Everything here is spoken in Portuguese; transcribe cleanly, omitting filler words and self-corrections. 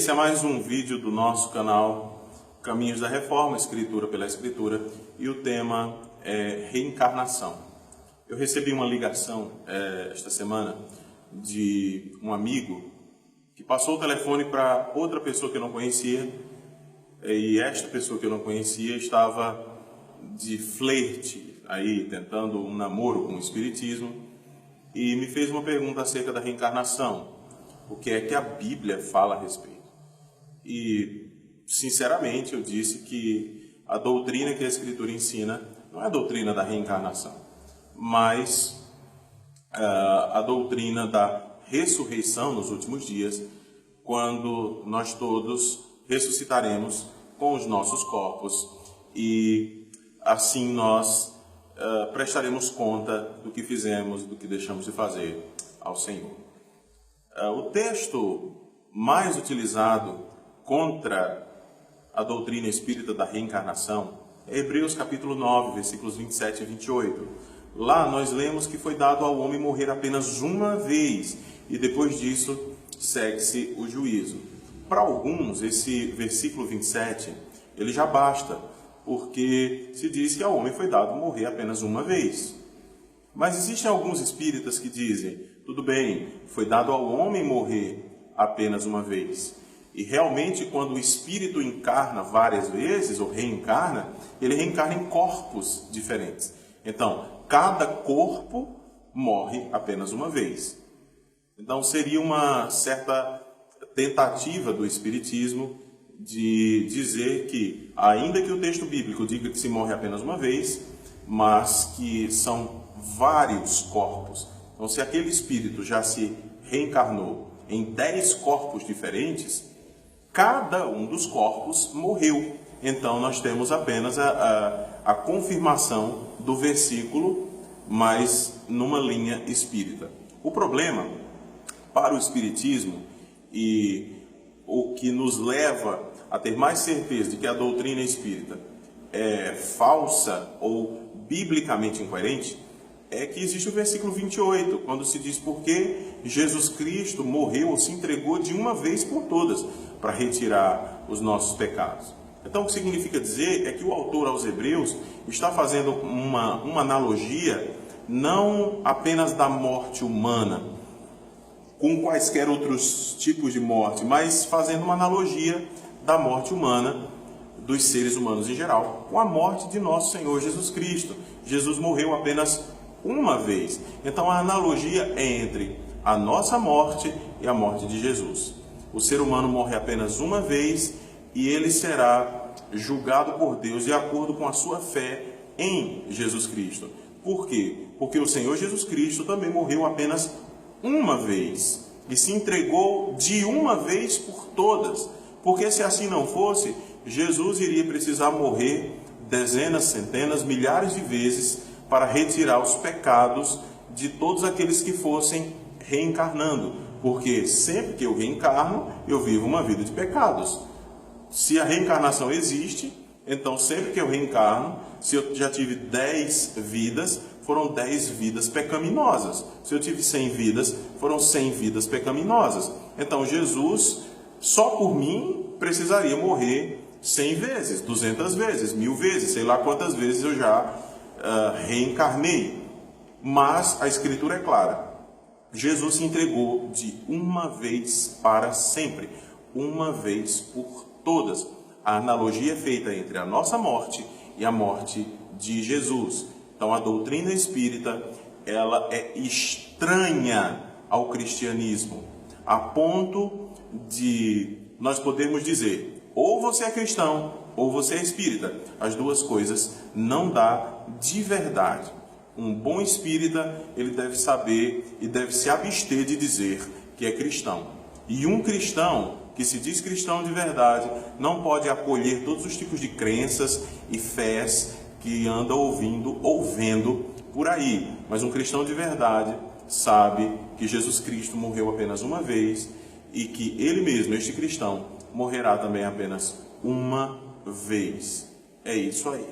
Esse é mais um vídeo do nosso canal Caminhos da Reforma, Escritura pela Escritura, e o tema é reencarnação. Eu recebi uma ligação esta semana de um amigo que passou o telefone para outra pessoa que eu não conhecia, e esta pessoa que eu não conhecia estava de flerte, aí tentando um namoro com o Espiritismo, e me fez uma pergunta acerca da reencarnação. O que é que a Bíblia fala a respeito? E, sinceramente, eu disse que a doutrina que a Escritura ensina não é a doutrina da reencarnação, mas a doutrina da ressurreição nos últimos dias, quando nós todos ressuscitaremos com os nossos corpos e assim nós prestaremos conta do que fizemos, do que deixamos de fazer ao Senhor. O texto mais utilizado contra a doutrina espírita da reencarnação é Hebreus capítulo 9, versículos 27 e 28. Lá nós lemos que foi dado ao homem morrer apenas uma vez e depois disso segue-se o juízo. Para alguns, esse versículo 27, ele já basta, porque se diz que ao homem foi dado morrer apenas uma vez. Mas existem alguns espíritas que dizem, tudo bem, foi dado ao homem morrer apenas uma vez. E realmente, quando o espírito encarna várias vezes, ou reencarna, ele reencarna em corpos diferentes. Então, cada corpo morre apenas uma vez. Então, seria uma certa tentativa do Espiritismo de dizer que, ainda que o texto bíblico diga que se morre apenas uma vez, mas que são vários corpos. Então, se aquele espírito já se reencarnou em 10 corpos diferentes, cada um dos corpos morreu. Então, nós temos apenas a confirmação do versículo, mas numa linha espírita. O problema para o Espiritismo, e o que nos leva a ter mais certeza de que a doutrina espírita é falsa ou biblicamente incoerente, é que existe o versículo 28, quando se diz porque Jesus Cristo morreu ou se entregou de uma vez por todas para retirar os nossos pecados. Então, o que significa dizer é que o autor aos Hebreus está fazendo uma analogia não apenas da morte humana, com quaisquer outros tipos de morte, mas fazendo uma analogia da morte humana, dos seres humanos em geral, com a morte de nosso Senhor Jesus Cristo. Jesus morreu apenas uma vez. Então a analogia é entre a nossa morte e a morte de Jesus. O ser humano morre apenas uma vez e ele será julgado por Deus de acordo com a sua fé em Jesus Cristo. Por quê? Porque o Senhor Jesus Cristo também morreu apenas uma vez e se entregou de uma vez por todas. Porque se assim não fosse, Jesus iria precisar morrer dezenas, centenas, milhares de vezes para retirar os pecados de todos aqueles que fossem reencarnando. Porque sempre que eu reencarno, eu vivo uma vida de pecados. Se a reencarnação existe, então sempre que eu reencarno, se eu já tive 10 vidas, foram 10 vidas pecaminosas. Se eu tive 100 vidas, foram 100 vidas pecaminosas. Então Jesus, só por mim, precisaria morrer 100 vezes, 200 vezes, 1000 vezes, sei lá quantas vezes eu já reencarnei. Mas a Escritura é clara. Jesus se entregou de uma vez para sempre, uma vez por todas. A analogia é feita entre a nossa morte e a morte de Jesus. Então a doutrina espírita, ela é estranha ao cristianismo, a ponto de nós podermos dizer, ou você é cristão, ou você é espírita. As duas coisas não dá de verdade. Um bom espírita, ele deve saber e deve se abster de dizer que é cristão. E um cristão que se diz cristão de verdade não pode acolher todos os tipos de crenças e fés que anda ouvindo ou vendo por aí. Mas um cristão de verdade sabe que Jesus Cristo morreu apenas uma vez e que ele mesmo, este cristão, morrerá também apenas uma vez. É isso aí.